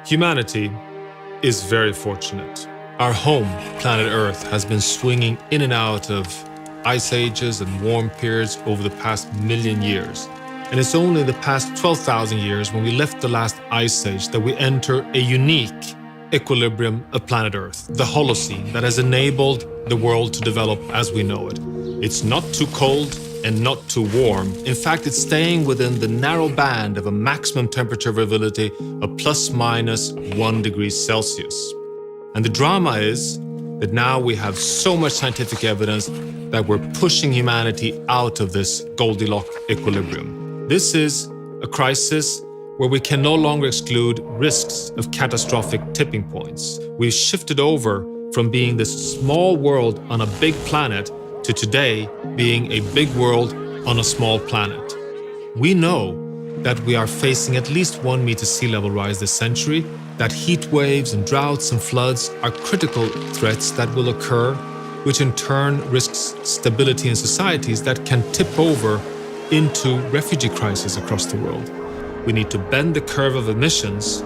Humanity is very fortunate. Our home, planet Earth, has been swinging in and out of ice ages and warm periods over the past million years. And it's only the past 12,000 years, when we left the last ice age, that we enter a unique equilibrium of planet Earth, the Holocene, that has enabled the world to develop as we know it. It's not too cold and not too warm. In fact, it's staying within the narrow band of a maximum temperature variability of plus minus 1 degree Celsius. And the drama is that now we have so much scientific evidence that we're pushing humanity out of this Goldilocks equilibrium. This is a crisis where we can no longer exclude risks of catastrophic tipping points. We've shifted over from being this small world on a big planet to today being a big world on a small planet. We know that we are facing at least 1 meter sea level rise this century, that heat waves and droughts and floods are critical threats that will occur, which in turn risks stability in societies that can tip over into refugee crises across the world. We need to bend the curve of emissions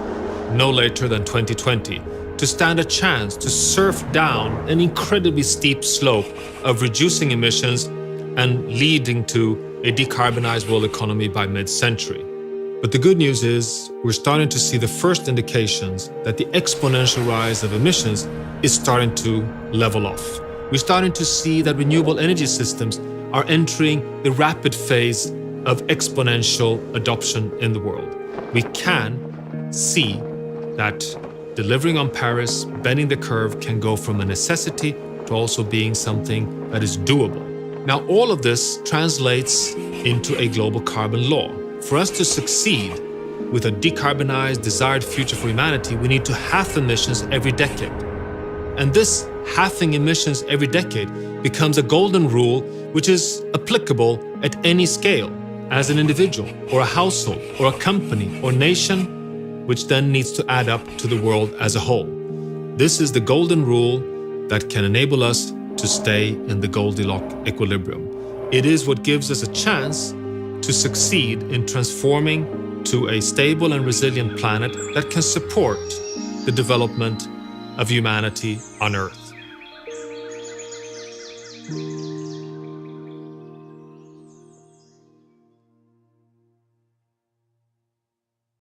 no later than 2020 to stand a chance to surf down an incredibly steep slope of reducing emissions and leading to a decarbonized world economy by mid-century. But the good news is we're starting to see the first indications that the exponential rise of emissions is starting to level off. We're starting to see that renewable energy systems are entering the rapid phase of exponential adoption in the world. We can see that delivering on Paris, bending the curve, can go from a necessity to also being something that is doable. Now, all of this translates into a global carbon law. For us to succeed with a decarbonized, desired future for humanity, we need to halve emissions every decade. And this halving emissions every decade becomes a golden rule which is applicable at any scale, as an individual or a household or a company or nation, which then needs to add up to the world as a whole. This is the golden rule that can enable us to stay in the Goldilocks equilibrium. It is what gives us a chance to succeed in transforming to a stable and resilient planet that can support the development of humanity on Earth.